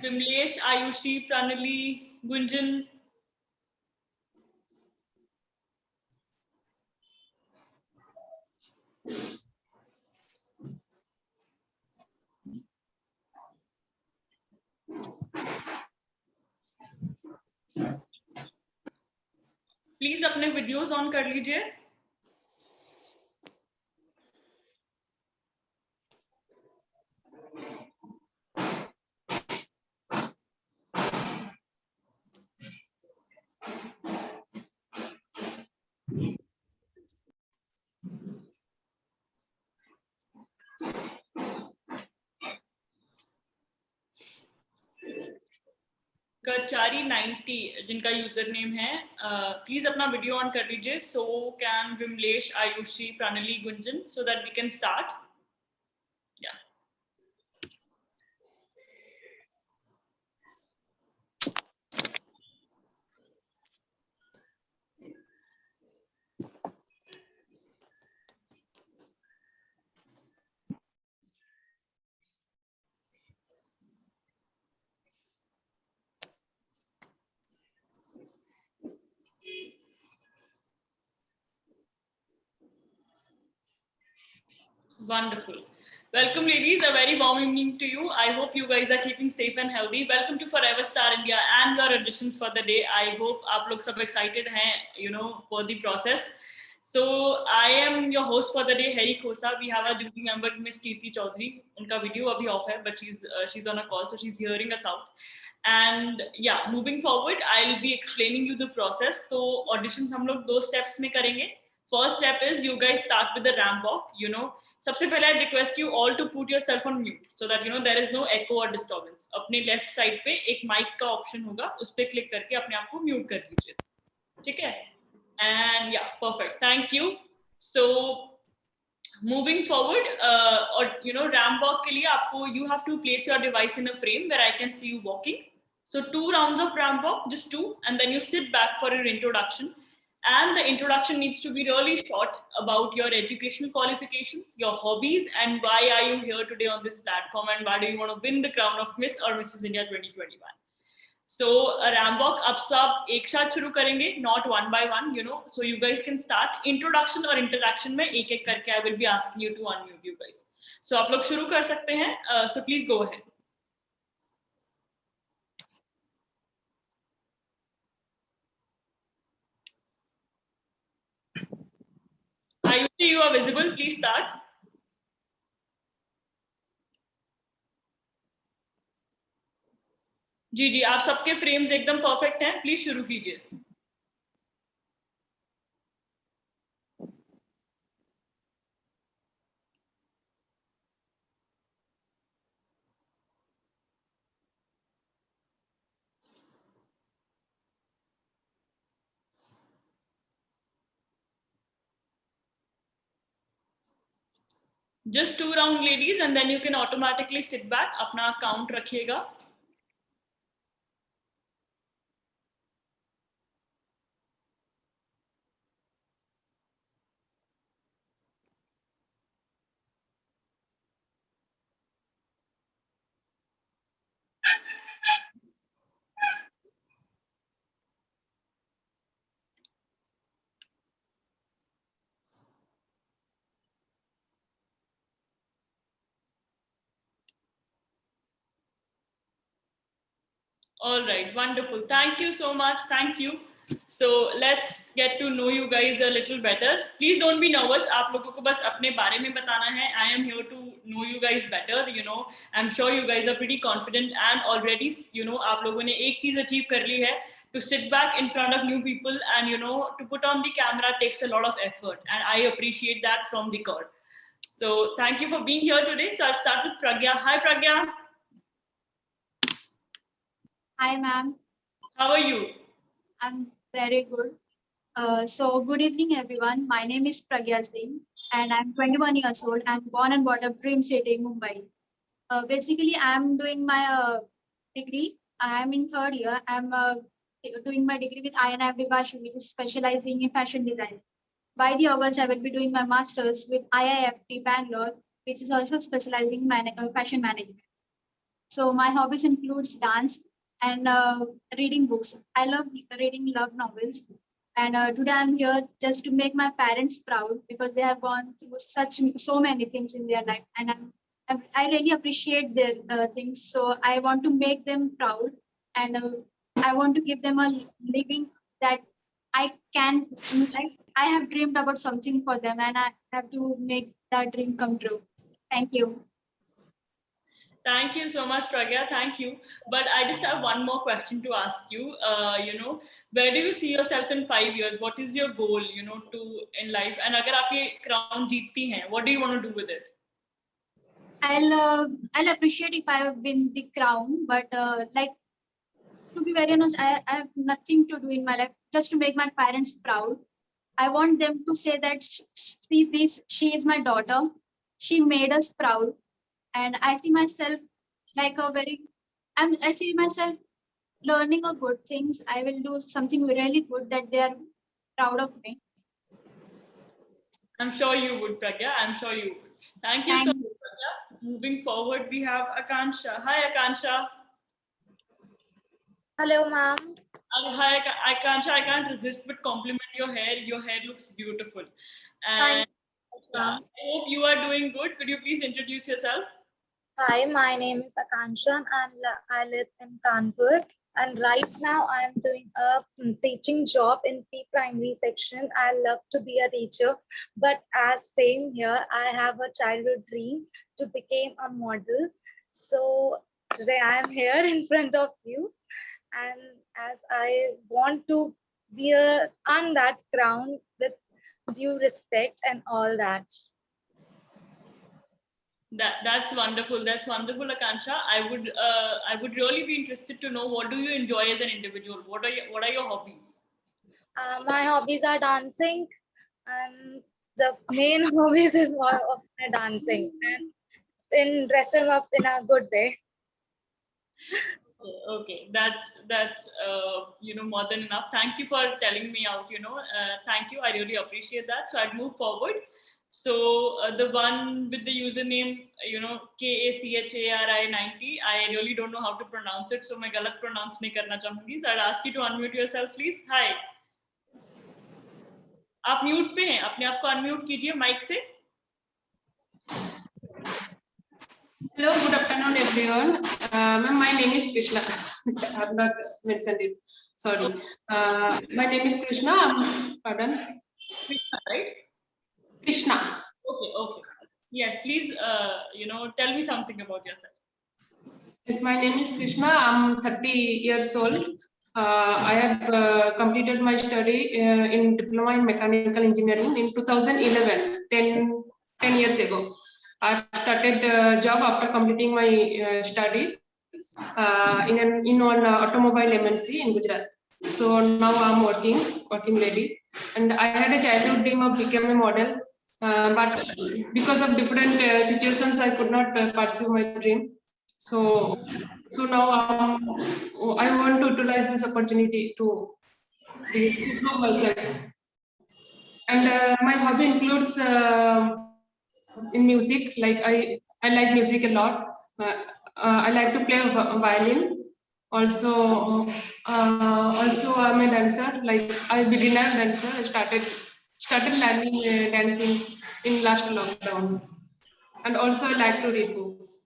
Vimlesh, Ayushi, Pranali, Gunjan. Please अपने videos on कर लीजिए. कचारी 90 जिनका यूजर नेम है, प्लीज अपना वीडियो ऑन कर लीजिए. So can Vimlesh, Ayushi, Pranali, Gunjan, so that we can start. या wonderful. Welcome, ladies. A very warm evening to you. I hope you guys are keeping safe and healthy. Welcome to Forever Star India and your auditions for the day. I hope आप लोग सब excited हैं, for the process. So I am your host for the day, Harry Khosa. We have our duty member, Miss Kirti Chaudhary. उनका video अभी off है, but she's on a call, so she's hearing us out. And yeah, moving forward, I'll be explaining you the process. So auditions हम लोग 2 steps में करेंगे. First step is you guys start with the ramp walk. सबसे पहले I request you all to put yourself on mute so that there is no echo or disturbance. अपने left side पे एक mic का option होगा, उस पे click करके अपने आप को mute कर लीजिए. ठीक है? And yeah, perfect. Thank you. So moving forward, और ramp walk के लिए आपको you have to place your device in a frame where I can see you walking. So 2 rounds of ramp walk, just 2, and then you sit back for your introduction. And the introduction needs to be really short about your educational qualifications, your hobbies, and why are you here today on this platform, and why do you want to win the crown of Miss or Mrs. India 2021. So ramp walk अब सब एक साथ शुरू करेंगे, not one by one, so you guys can start. Introduction और interaction में एक एक करके I will be asking you to unmute you guys. So आप लोग शुरू कर सकते हैं. So please go ahead. Ayushi, you are visible. Please start. जी जी, आप सबके फ्रेम्स एकदम परफेक्ट हैं. प्लीज शुरू कीजिए. Just 2 round, ladies, and then you can automatically sit back. अपना count रखिएगा. All right, wonderful. Thank you so much. Thank you. So let's get to know you guys a little better. Please don't be nervous. आप लोगों को बस अपने बारे में बताना है. I am here to know you guys better. I'm sure you guys are pretty confident and already, आप लोगों ने एक चीज achieve कर ली है. To sit back in front of new people and to put on the camera takes a lot of effort, and I appreciate that from the core. So thank you for being here today. So I'll start with Pragya. Hi, Pragya. Hi, ma'am. How are you? I'm very good. So good evening, everyone. My name is Pragya Singh, and I'm 21 years old. I'm born and brought up Dream City, Mumbai. Basically, I'm doing my degree. I'm in 3rd year. I'm doing my degree with INF Vivashi, which is specializing in fashion design. By the August, I will be doing my master's with IIFT Bangalore, which is also specializing in fashion management. So my hobbies includes dance and reading books. I love reading love novels. And today I'm here just to make my parents proud because they have gone through so many things in their life, and I really appreciate their things. So I want to make them proud, and I want to give them a living that I can, like, I have dreamed about something for them, and I have to make that dream come true. Thank you. Thank you so much, Pragya. Thank you. But I just have one more question to ask you. Where do you see yourself in 5 years? What is your goal, to in life? And agar aap ye crown jeetti hain, what do you want to do with it? I'll appreciate if I win the crown, but like, to be very honest, I have nothing to do in my life just to make my parents proud. I want them to say that she is my daughter. She made us proud, and I see myself like a very, I see myself learning a good things. I will do something really good that they are proud of me. I'm sure you would, Pragya. I'm sure you would. Thank you so much, Pragya. Moving forward, we have Akansha. Hi, Akansha. Hello, ma'am. Hi, Akansha. I can't resist but compliment your hair. Your hair looks beautiful. And Ma'am. I hope you are doing good. Could you please introduce yourself? Hi, my name is Akansha and I live in Kanpur. And right now I'm doing a teaching job in pre-primary section. I love to be a teacher, but as same here, I have a childhood dream to become a model. So today I am here in front of you, and as I want to earn that crown with due respect and all that. That's wonderful. That's wonderful, Akansha. I would really be interested to know, what do you enjoy as an individual? What are your hobbies? My hobbies are dancing, and the main hobbies is of my dancing and in dressing up in a good way. Okay, that's more than enough. Thank you for telling me out. Thank you. I really appreciate that. So I'd move forward. So the one with the username, KACHARI90, I really don't know how to pronounce it, so मैं गलत pronounce नहीं करना चाहूँगी. So I'd ask you to unmute yourself, please. Hi. आप mute पे हैं, अपने आप को unmute कीजिए mic से. Hello, good afternoon, everyone. Ma'am, my name is Krishna. I have not mentioned it. Sorry. My name is Krishna. Pardon. Krishna, right? Krishna. Okay. Yes, please. Tell me something about yourself. Yes, my name is Krishna. I'm 30 years old. I have completed my study in diploma in mechanical engineering in 2011, 10 years ago. I started a job after completing my study in one automobile MNC in Gujarat. So now I'm working lady, and I had a childhood dream of becoming a model, but because of different situations, I could not pursue my dream. So now I want to utilize this opportunity to improve myself. And my hobby includes in music. Like I like music a lot. I like to play violin. Also I'm a dancer. Like I'm a beginner dancer. I started learning dancing in last lockdown. And also I like to read books.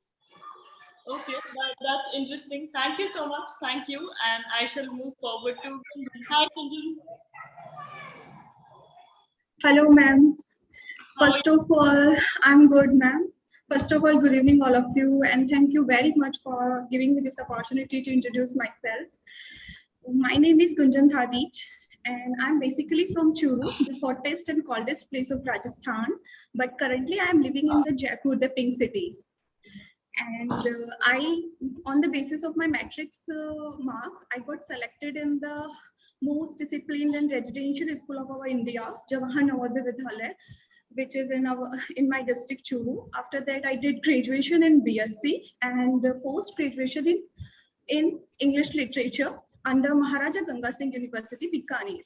Okay, that's interesting. Thank you so much. Thank you. And I shall move forward to Kunjan. Hi, Kunjan. Hello, ma'am. First of all, I'm good, ma'am. First of all, good evening, all of you, and thank you very much for giving me this opportunity to introduce myself. My name is Gunjan Thadich, and I'm basically from Churu, the hottest and coldest place of Rajasthan. But currently, I'm living in the Jaipur, the pink city. And on the basis of my matrix marks, I got selected in the most disciplined and residential school of our India, Jawahar Navodaya Vidyalaya, which is in my district Churu. After that, I did graduation in BSc and post-graduation in English literature under Maharaja Ganga Singh University, Bikaner.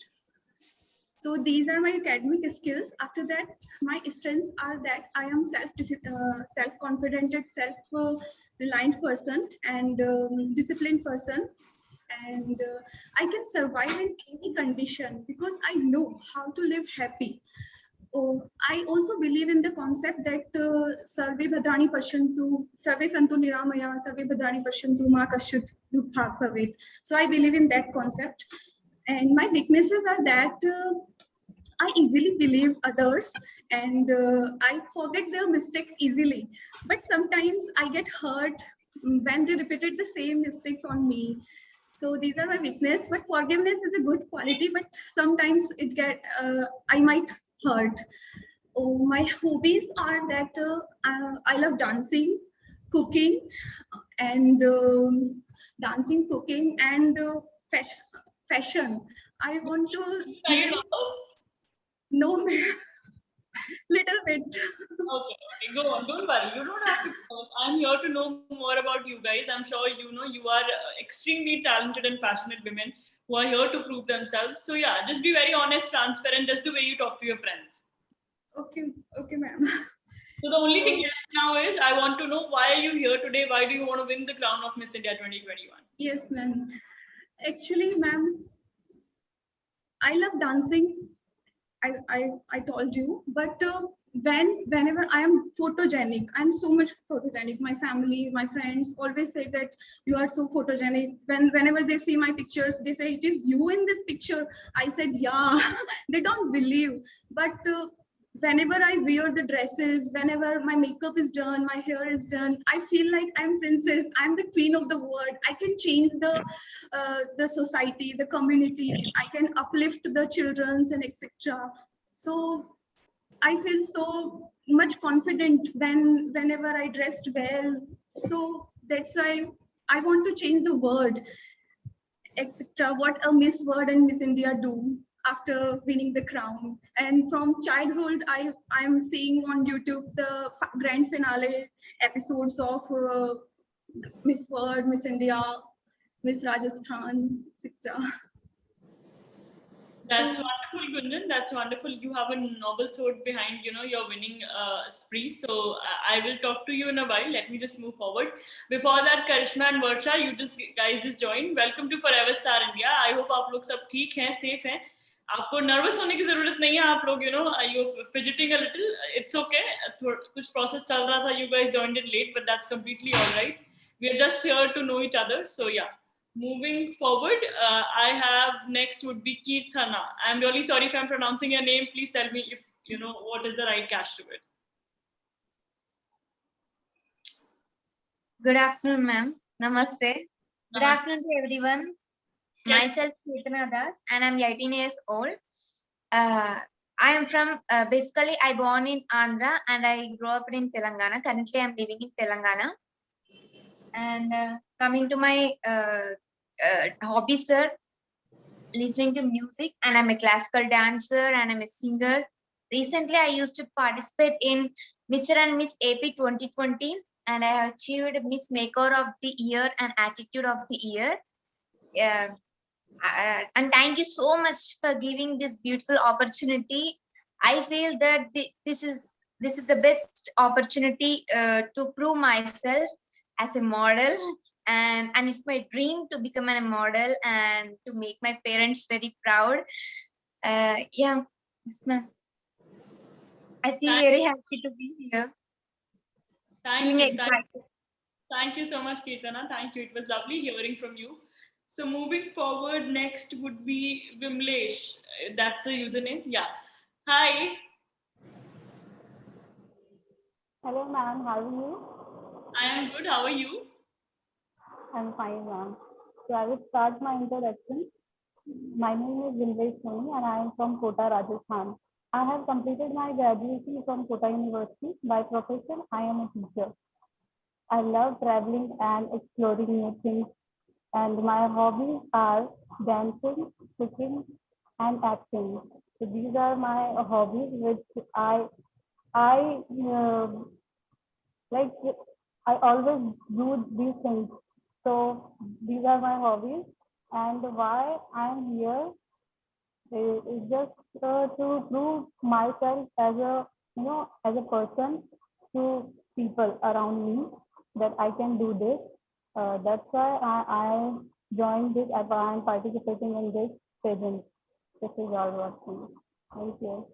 So these are my academic skills. After that, my strengths are that I am self-confident, self-reliant person and disciplined person. And I can survive in any condition because I know how to live happy. Oh, I also believe in the concept that Sarve Bhadrani Pashyantu, Sarve Santu Niramaya, Sarve Bhadrani Pashyantu, Ma Kasyut Dukha Bhavet. So I believe in that concept. And my weaknesses are that I easily believe others and I forget their mistakes easily. But sometimes I get hurt when they repeated the same mistakes on me. So these are my weakness, but forgiveness is a good quality, but sometimes I might hurt. Oh, my hobbies are that I love dancing, cooking, and dancing, cooking, and fashion. I want to Are you nervous? know little bit. Okay, go on. Don't worry. You don't have to pause. I'm here to know more about you guys. I'm sure you know you are extremely talented and passionate women who are here to prove themselves. So yeah, just be very honest, transparent, just the way you talk to your friends. Okay, ma'am. So the only thing left now is I want to know why are you here today? Why do you want to win the crown of Miss India 2021? Yes, ma'am. Actually, ma'am, I love dancing. I told you, but whenever I am photogenic, I'm so much photogenic. My family, my friends always say that you are so photogenic. Whenever they see my pictures, they say it is you in this picture. I said yeah. They don't believe, but whenever I wear the dresses, whenever my makeup is done, my hair is done, I feel like I'm princess. I'm the queen of the world. I can change the society, the community. I can uplift the childrens and etc. So I feel so much confident whenever I dressed well. So that's why I want to change the world, etc. What a Miss World and Miss India do after winning the crown. And from childhood, I'm seeing on YouTube the grand finale episodes of Miss World, Miss India, Miss Rajasthan, etc. That's wonderful, Gunjan. That's wonderful. You have a noble thought behind, your winning spree. So I will talk to you in a while. Let me just move forward. Before that, Karishma and Varsha, guys just joined. Welcome to Forever Star India. I hope आप लोग सब ठीक हैं, safe हैं. आपको nervous होने की जरूरत नहीं है. आप लोग, you're fidgeting a little. It's okay. कुछ process चल रहा था. You guys joined it late, but that's completely all right. We are just here to know each other. So yeah. Moving forward, I have next would be Kirthana. I'm really sorry if I'm pronouncing your name. Please tell me if you know what is the right catch to it. Good afternoon, ma'am. Namaste. Good afternoon to everyone. Yes. Myself, Kirtana Das, and I'm 18 years old. I am from, basically, I born in Andhra and I grew up in Telangana. Currently, I'm living in Telangana. And coming to my hobbies, sir, listening to music, and I'm a classical dancer and I'm a singer. Recently, I used to participate in Mr. and Miss AP 2020, and I have achieved Miss Maker of the Year and Attitude of the Year. And thank you so much for giving this beautiful opportunity. I feel that this is the best opportunity to prove myself as a model, and it's my dream to become a model and to make my parents very proud. Yeah, yes, ma'am. I feel very happy to be here. Thank you so much, Kirtana. Thank you. It was lovely hearing from you. So moving forward, next would be Vimlesh. That's the username. Yeah. Hi. Hello, ma'am. How are you? I am good. How are you? I'm fine, ma'am. So I will start my introduction. My name is Vimlesh Soni and I am from Kota, Rajasthan. I have completed my graduation from Kota University. By profession, I am a teacher. I love traveling and exploring new things. And my hobbies are dancing, cooking, and acting. So these are my hobbies, which I like. I always do these things. So these are my hobbies, and why I'm here It's just to prove myself as a, as a person to people around me that I can do this. That's why I joined this. I am participating in this pageant. This is all what I think. Thank you.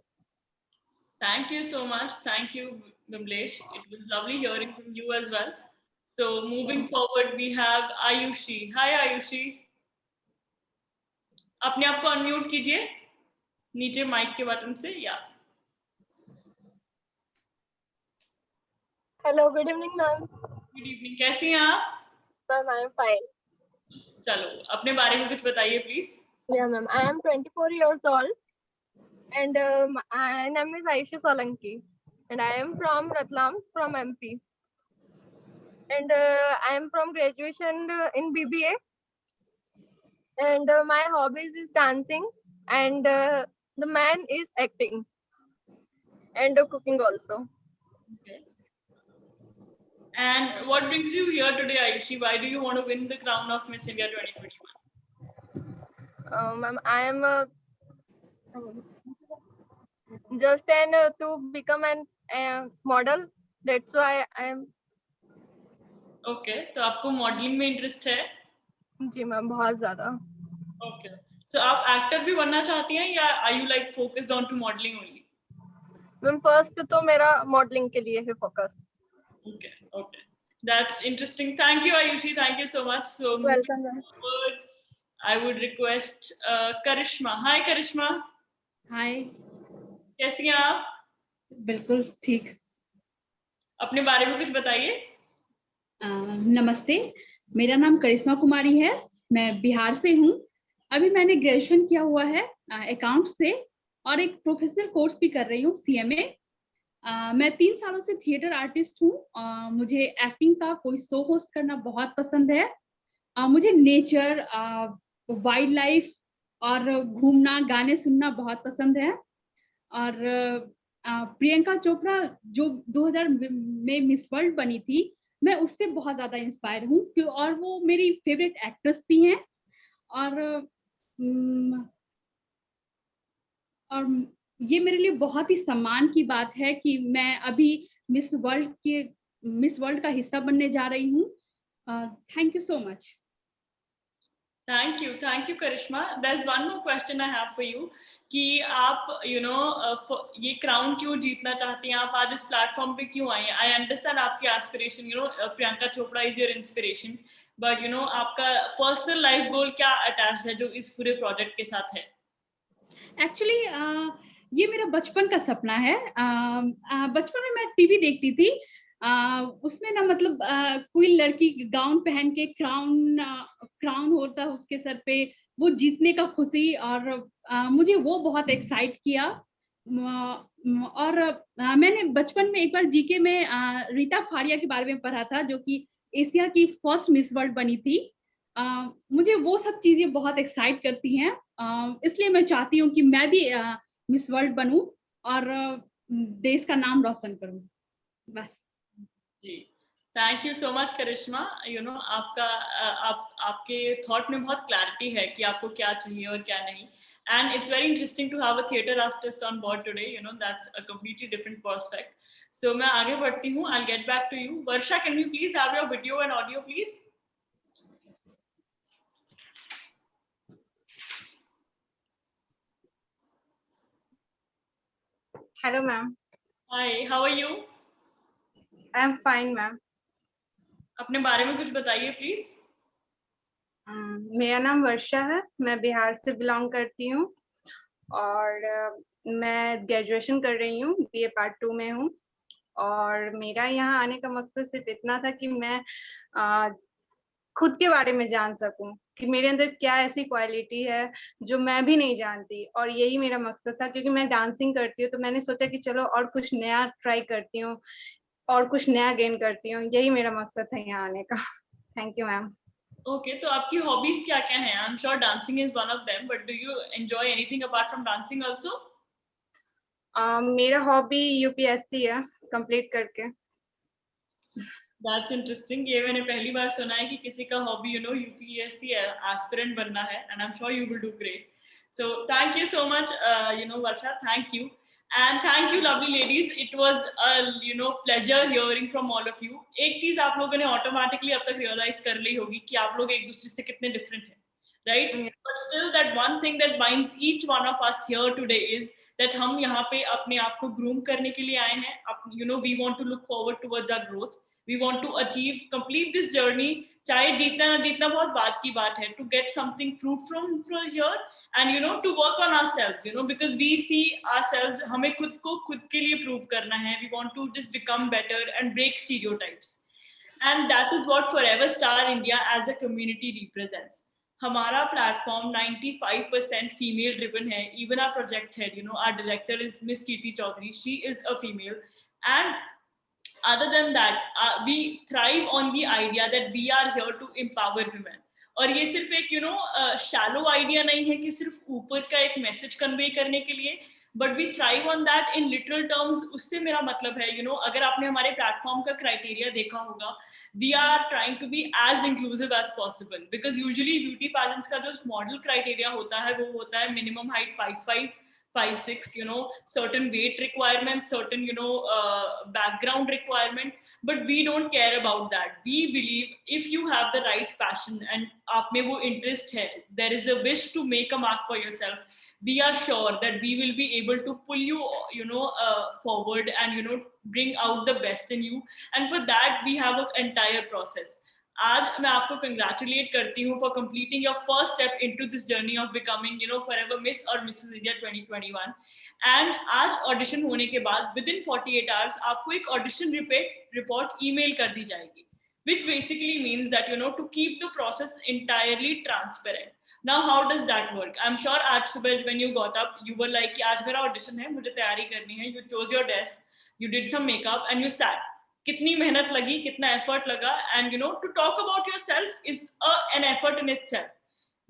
Thank you so much. Thank you, Vimlesh. It was lovely hearing from you as well. So moving forward, we have Ayushi. Hi, Ayushi. अपने आप को unmute कीजिए नीचे mic के button से या Hello, good evening, ma'am. Good evening कैसी हैं आप Ma'am, I am fine. चलो अपने बारे में कुछ बताइए please Yeah, ma'am. I am 24 years old, and my name is Aisha Solanki, and I am from Ratlam, from MP. And I am from graduation in BBA, and my hobbies is dancing, and the man is acting, and cooking also. okay. And what brings you here today, Ayushi? Why do you want to win the crown of Miss India 2021? Ma'am, I am just to become an model. That's why I am. Okay, तो आपको modelling में interest है जी ma'am बहुत ज्यादा. Okay so आप actor भी बनना चाहती हैं या are you like focused on to modelling only ma'am first तो मेरा मॉडलिंग के लिए है focus. Okay okay that's interesting thank you Ayushi thank you so much so welcome ma'am. I would request Karishma. Hi Karishma. Hi कैसी हैं आप बिल्कुल ठीक. अपने बारे में कुछ बताइए. नमस्ते, मेरा नाम करिश्मा कुमारी है, मैं बिहार से हूँ. अभी मैंने ग्रेजुएशन किया हुआ है अकाउंट से और एक प्रोफेशनल कोर्स भी कर रही हूँ CMA. मैं 3 सालों से थिएटर आर्टिस्ट हूँ. मुझे एक्टिंग का कोई शो होस्ट करना बहुत पसंद है. मुझे नेचर वाइल्ड लाइफ और घूमना गाने सुनना बहुत पसंद है. और प्रियंका चोपड़ा जो 2000 में मिस वर्ल्ड बनी थी, मैं उससे बहुत ज्यादा इंस्पायर हूँ और वो मेरी फेवरेट एक्ट्रेस भी हैं. और ये मेरे लिए बहुत ही सम्मान की बात है कि मैं अभी मिस वर्ल्ड का हिस्सा बनने जा रही हूँ. Thank you so much. Thank you Karishma. There's one more question I have for you कि आप ये क्राउन क्यों जीतना चाहती हैं, आप आज इस प्लेटफॉर्म पे क्यों आई हैं. आई अंडरस्टैंड आपकी aspiration Priyanka Chopra is your inspiration but आपका पर्सनल लाइफ गोल क्या अटैच है जो इस पूरे प्रोजेक्ट के साथ है. एक्चुअली ये मेरा बचपन का सपना है. बचपन में मैं टीवी देखती थी. उसमें ना मतलब कोई लड़की गाउन पहन के क्राउन होता है उसके सर पे, वो जीतने का खुशी, और मुझे वो बहुत एक्साइट किया. और मैंने बचपन में एक बार जीके में रीता फाड़िया के बारे में पढ़ा था जो कि एशिया की फर्स्ट मिस वर्ल्ड बनी थी. मुझे वो सब चीजें बहुत एक्साइट करती हैं. इसलिए मैं चाहती हूँ कि मैं भी मिस वर्ल्ड बनूं और देश का नाम रोशन करूं. बस जी थैंक यू सो मच करिश्मा. आपके थॉट में बहुत क्लैरिटी है कि आपको क्या चाहिए और क्या नहीं. And it's very interesting to have a theatre artist on board today. That's a completely different perspective. So मैं आगे बढ़ती हूँ. I will get back to you. Varsha, can you please have your video and audio please. Hello ma'am. Hi, how are you? I am fine ma'am. अपने बारे में कुछ बताइए please. मेरा नाम वर्षा है, मैं बिहार से बिलोंग करती हूँ और मैं ग्रेजुएशन कर रही हूँ, BA पार्ट 2 में हूँ. और मेरा यहाँ आने का मकसद सिर्फ इतना था कि मैं खुद के बारे में जान सकूं कि मेरे अंदर क्या ऐसी क्वालिटी है जो मैं भी नहीं जानती. और यही मेरा मकसद था क्योंकि मैं डांसिंग करती हूँ, तो मैंने सोचा कि चलो और कुछ नया ट्राई करती हूँ और कुछ नया गेन करती हूँ. यही मेरा मकसद था यहाँ आने का. Thank you ma'am. ओके तो आपकी हॉबीज क्या क्या हैं. I am sure dancing is one of them, but do you enjoy anything apart from dancing also. मेरा हॉबी UPSC है कंप्लीट करके. That's interesting. ये मैंने पहली बार सुना है कि किसी का हॉबी UPSC एस्पिरेंट बनना है. And I am sure you will do great. So thank you so much, Varsha, thank you. And thank you, lovely ladies. It was a pleasure hearing from all of you. एक चीज आप लोगों ने automatically अब तक realize कर ली होगी कि आप लोग एक दूसरे से कितने different हैं, right? But still, that one thing that binds each one of us here today is that हम यहाँ पे अपने आप को groom करने के लिए आए हैं. We want to look forward towards our growth. We want to complete this journey. चाहे जीतना ना जीतना बहुत बात की बात है. To get something fruitful from here. And to work on ourselves, because we see ourselves, हमें खुद को खुद के लिए prove करना है. We want to just become better and break stereotypes. And that is what Forever Star India as a community represents. हमारा platform 95% female driven है. Even our project head, our director is Miss Kirti Chaudhary. She is a female. And other than that, we thrive on the idea that we are here to empower women. और ये सिर्फ एक shallow idea नहीं है कि सिर्फ ऊपर का एक मैसेज कन्वे करने के लिए, but we thrive on that in literal terms. उससे मेरा मतलब है अगर आपने हमारे प्लेटफॉर्म का क्राइटेरिया देखा होगा, we are trying to be as inclusive as possible. Because usually beauty pageants का जो मॉडल क्राइटेरिया होता है वो होता है minimum height 5'5", 5'6", certain weight requirements, certain background requirement, but we don't care about that. We believe if you have the right passion and aap mein wo interest hai, there is a wish to make a mark for yourself, we are sure that we will be able to pull you forward and bring out the best in you. And for that we have an entire process. आज मैं आपको congratulate करती हूँ for completing your first step into this journey of becoming forever Miss or Mrs. India 2021. And आज audition होने के बाद within 48 hours आपको एक audition report email कर दी जाएगी, which basically means that to keep the process entirely transparent. Now how does that work? I'm sure आज सुबह when you got up you were like कि आज मेरा audition है, मुझे तैयारी करनी है. You chose your desk, you did some makeup and you sat. कितनी मेहनत लगी, कितना एफर्ट लगा, and to talk about yourself is an effort in itself.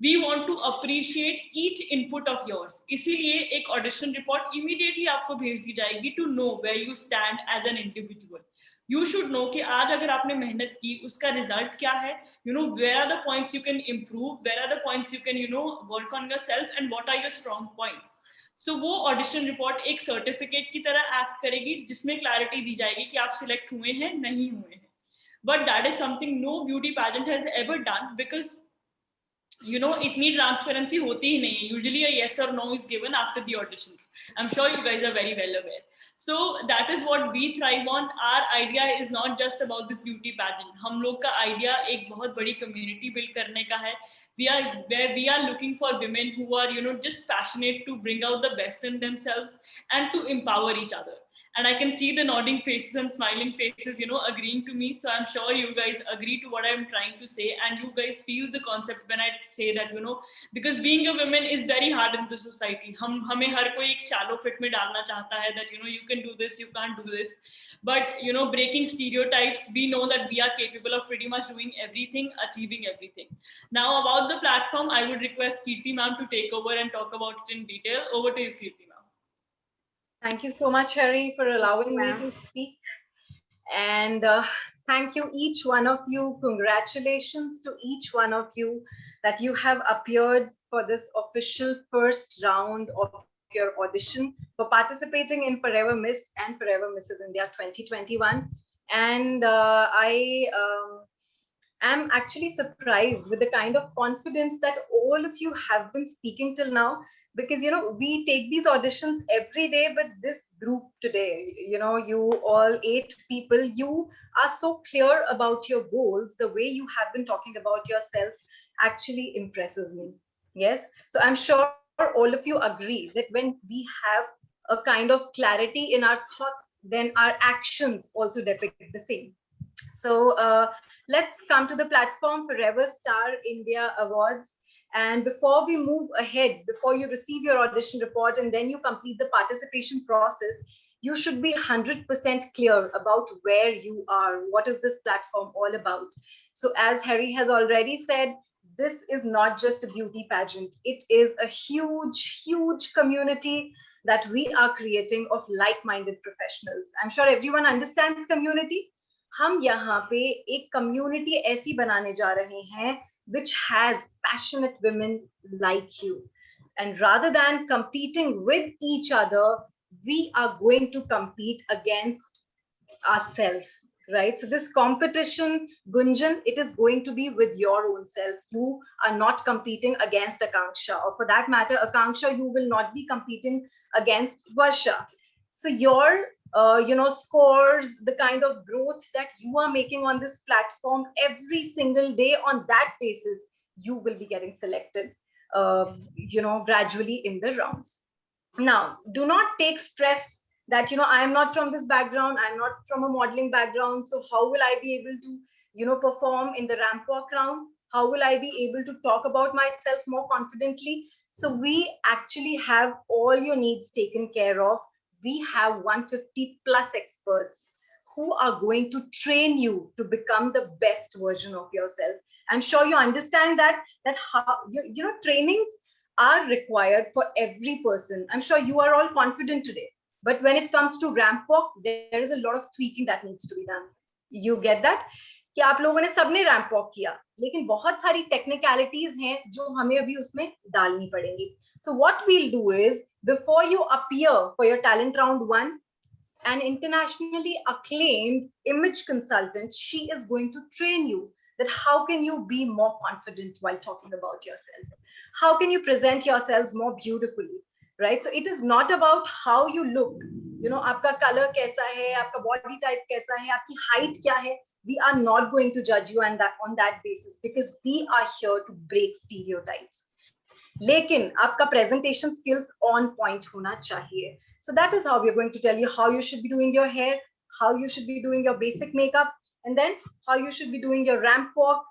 We want to appreciate each input of yours. इसीलिए एक audition report immediately आपको भेज दी जाएगी to know where you stand as an individual. You should know कि आज अगर आपने मेहनत की उसका रिजल्ट क्या है, where are the points you can improve, where are the points you can work on yourself, and what are your strong points. So वो ऑडिशन रिपोर्ट एक सर्टिफिकेट की तरह एक्ट करेगी जिसमें क्लैरिटी दी जाएगी कि आप सिलेक्ट हुए हैं नहीं हुए हैं. But that is something no beauty pageant has ever done, because इतनी ट्रांसपेरेंसी होती ही नहीं है. Usually a yes or no is given after the auditions. I'm sure you guys are very well aware. So that is what we thrive on. Our idea is not just about this beauty pageant. हम लोग का idea एक बहुत बड़ी community build करने का है. We are looking for women who are just passionate to bring out the best in themselves and to empower each other. And I can see the nodding faces and smiling faces agreeing to me. So I'm sure you guys agree to what I'm trying to say, and you guys feel the concept when I say that because being a woman is very hard in the society. हमें हर कोई एक shallow fit में डालना चाहता है that you can do this, you can't do this. But breaking stereotypes, we know that we are capable of pretty much doing everything, achieving everything. Now about the platform, I would request Kirti ma'am to take over and talk about it in detail. Over to you, Kirti ma'am. Thank you so much, Harry, for allowing me to speak. And thank you, each one of you. Congratulations to each one of you that you have appeared for this official first round of your audition for participating in Forever Miss and Forever Mrs. India 2021. And I am actually surprised with the kind of confidence that all of you have been speaking till now. Because we take these auditions every day, but this group today, you all 8 people, you are so clear about your goals. The way you have been talking about yourself actually impresses me. Yes, so I'm sure all of you agree that when we have a kind of clarity in our thoughts, then our actions also depict the same. So let's come to the platform Forever Star India Awards. And before we move ahead, before you receive your audition report and then you complete the participation process, you should be 100% clear about where you are. What is this platform all about? So as Harry has already said, this is not just a beauty pageant. It is a huge, huge community that we are creating of like-minded professionals. I'm sure everyone understands community. हम यहाँ पे एक community ऐसी बनाने जा रहे हैं which has passionate women like you. And rather than competing with each other, we are going to compete against ourselves, right? So this competition, Gunjan, it is going to be with your own self. You are not competing against Akanksha, or for that matter, Akanksha, you will not be competing against Varsha. So your scores, the kind of growth that you are making on this platform every single day, on that basis, you will be getting selected, gradually in the rounds. Now, do not take stress that, I am not from this background, I'm not from a modeling background, so how will I be able to, perform in the ramp walk round? How will I be able to talk about myself more confidently? So we actually have all your needs taken care of. We have 150 plus experts who are going to train you to become the best version of yourself. I'm sure you understand that how, trainings are required for every person. I'm sure you are all confident today. But when it comes to ramp walk, there is a lot of tweaking that needs to be done. You get that? कि आप लोगों ने सबने ramp walk किया, लेकिन बहुत सारी technicalities हैं जो हमें अभी उसमें डालनी पड़ेंगी. So what we'll do is, before you appear for your talent round 1, an internationally acclaimed image consultant, she is going to train you that how can you be more confident while talking about yourself? How can you present yourselves more beautifully, right? So it is not about how you look, आपका color कैसा है, आपका body type कैसा है, आपकी height क्या है. We are not going to judge you on that basis, because we are here to break stereotypes. लेकिन आपका presentation skills on point होना चाहिए. So that is how we are going to tell you how you should be doing your hair, how you should be doing your basic makeup, and then how you should be doing your ramp walk,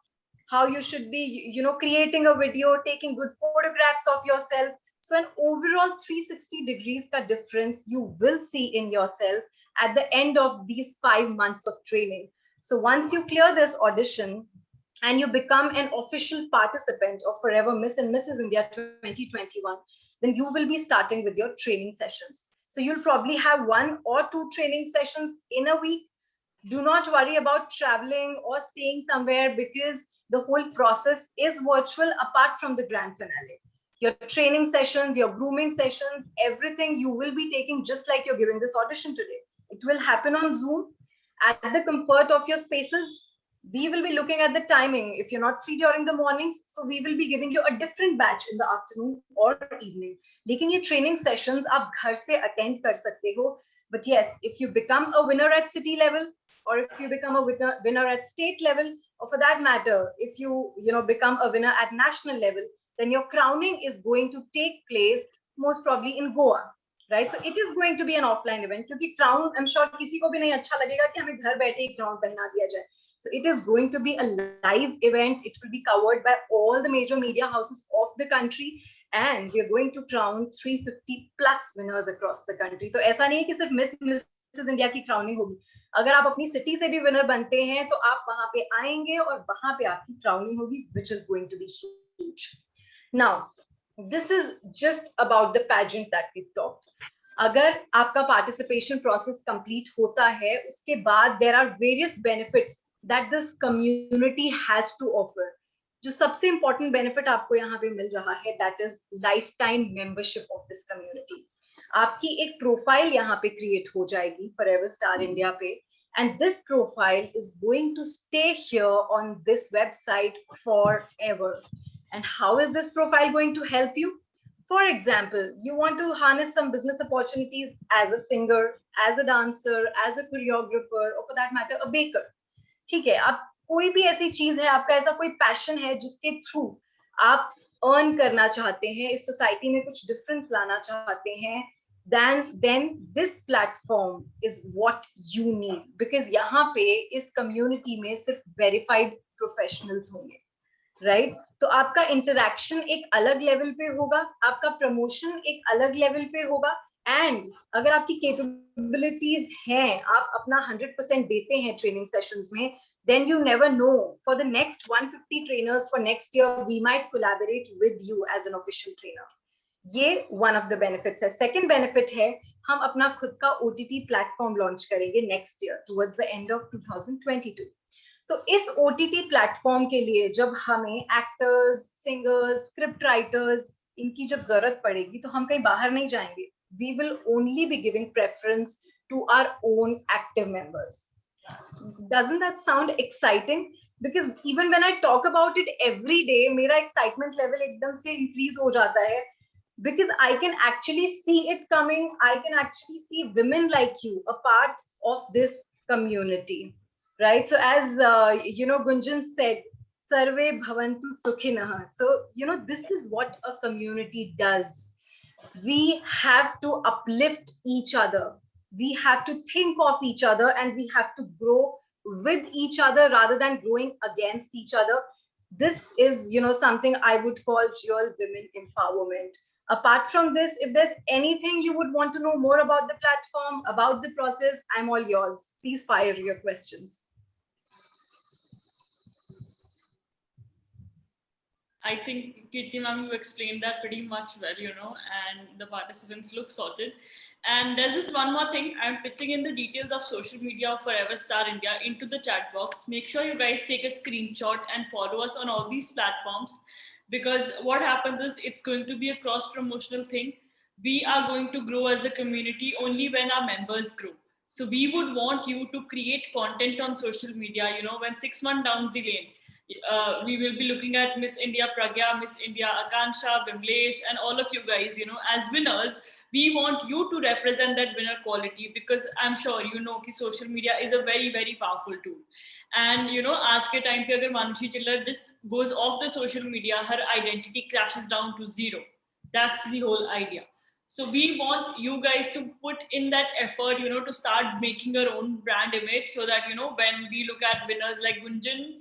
how you should be, creating a video, taking good photographs of yourself. So an overall 360 degrees ka difference you will see in yourself at the end of these 5 months of training. So once you clear this audition and you become an official participant of Forever Miss and Mrs. India 2021, then you will be starting with your training sessions. So you'll probably have 1 or 2 training sessions in a week. Do not worry about traveling or staying somewhere, because the whole process is virtual apart from the grand finale. Your training sessions, your grooming sessions, everything you will be taking just like you're giving this audition today. It will happen on Zoom at the comfort of your spaces. We will be looking at the timing. If you're not free during the mornings, so we will be giving you a different batch in the afternoon or evening. लेकिन ये training sessions आप घर से attend कर सकते हो. But yes, if you become a winner at city level, or if you become a winner at state level, or for that matter, if you become a winner at national level, then your crowning is going to take place most probably in Goa, right? So it is going to be an offline event, क्योंकि crown, I'm sure किसी को भी नहीं अच्छा लगेगा कि हमें घर बैठे ही crown पहना दिया जाए. So it is going to be a live event. It will be covered by all the major media houses of the country, and we are going to crown 350 plus winners across the country. तो ऐसा नहीं है कि सिर्फ Mrs. India की crowning होगी. अगर आप अपनी city से भी winner बनते हैं, तो आप वहां पे आएंगे और वहां पे आपकी crowning होगी, which is going to be huge. Now, this is just about the pageant that we've talked. अगर आपका participation process complete होता है, उसके बाद there are various benefits that this community has to offer. जो सबसे important benefit आपको यहाँ पे मिल रहा है, that is lifetime membership of this community. आपकी एक profile यहाँ पे create हो जाएगी Forever Star India पे, and this profile is going to stay here on this website forever. And how is this profile going to help you? For example, you want to harness some business opportunities as a singer, as a dancer, as a choreographer, or for that matter, a baker. ठीक है, आप कोई भी ऐसी चीज है, आपका ऐसा कोई पैशन है जिसके थ्रू आप अर्न करना चाहते हैं, इस सोसाइटी में कुछ डिफरेंस लाना चाहते हैं, then this platform is what you need, because यहाँ पे इस community में सिर्फ verified professionals होंगे, right? तो आपका interaction एक अलग level पे होगा, आपका promotion एक अलग level पे होगा, and अगर आपकी capabilities हैं, आप अपना 100% देते हैं training sessions में, then you never know, for the next 150 trainers for next year, we might collaborate with you as an official trainer. ये one of the benefits है. Second benefit है, हम अपना खुद का OTT platform launch करेंगे next year towards the end of 2022. तो इस OTT platform के लिए जब हमें actors, singers, script writers, इनकी जब जरूरत पड़ेगी तो हम कहीं बाहर नहीं जाएंगे. We will only be giving preference to our own active members. Doesn't that sound exciting? Because even when I talk about it every day, मेरा excitement level एकदम से increase हो जाता है. Because I can actually see it coming. I can actually see women like you a part of this community, right? So as Gunjan said, Sarve Bhavantu Sukhinah. So this is what a community does. We have to uplift each other. We have to think of each other, and we have to grow with each other rather than growing against each other. This is something I would call real women empowerment. Apart from this, if there's anything you would want to know more about the platform, about the process, I'm all yours. Please fire your questions. I think, Kirti ma'am, you explained that pretty much well, and the participants look sorted. And there's this one more thing. I'm pitching in the details of social media of Forever Star India into the chat box. Make sure you guys take a screenshot and follow us on all these platforms, because what happens is it's going to be a cross-promotional thing. We are going to grow as a community only when our members grow. So we would want you to create content on social media, when 6 months down the lane, we will be looking at Miss India Pragya, Miss India Akansha, Bimlesh, and all of you guys, as winners. We want you to represent that winner quality, because I'm sure कि social media is a very, very powerful tool. And आज के time पे अगर Manushi Chillar just goes off the social media, her identity crashes down to zero. That's the whole idea. So we want you guys to put in that effort, to start making your own brand image, so that, when we look at winners like Gunjan,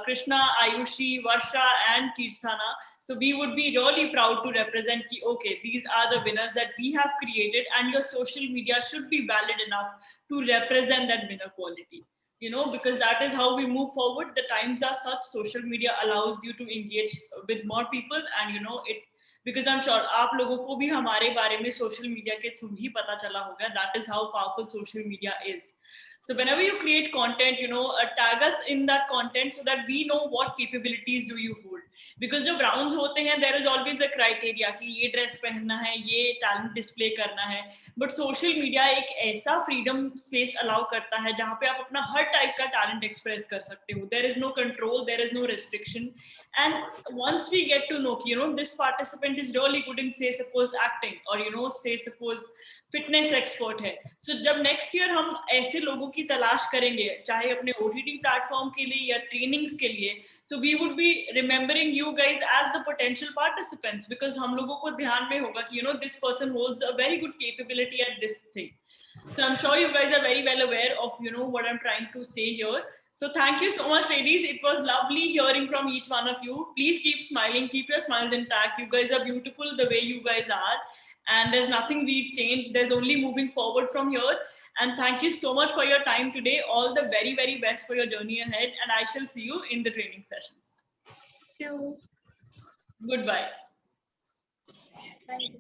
Krishna, Ayushi, Varsha, and Kirthana, so we would be really proud to represent okay, these are the winners that we have created, and your social media should be valid enough to represent that winner quality. Because that is how we move forward. The times are such, social media allows you to engage with more people, and because I'm sure आप लोगों को भी हमारे बारे में social media के through ही पता चला होगा. That is how powerful social media is. So whenever you create content, tag us in that content so that we know what capabilities do you hold. Because जब rounds होते हैं, there is always a criteria कि ये dress पहनना है, ये talent display करना है. But social media एक ऐसा freedom space allow करता है जहाँ पे आप अपना हर type का talent express कर सकते हो. There is no control, there is no restriction. And once we get to know, this participant is really good in, say suppose acting, or say suppose fitness expert है. So जब next year हम ऐसे लोगों की तलाश करेंगे, चाहे अपने OTT platform के लिए या trainings के लिए, so we would be remembering you guys as the potential participants, because हम लोगों को ध्यान में होगा कि this person holds a very good capability at this thing. So I'm sure you guys are very well aware of what I'm trying to say here. So thank you so much, ladies. It was lovely hearing from each one of you. Please keep smiling, keep your smiles intact. You guys are beautiful the way you guys are. And there's nothing we change. There's only moving forward from here. And thank you so much for your time today. All the very, very best for your journey ahead. And I shall see you in the training sessions. Thank you. Goodbye. Thank you.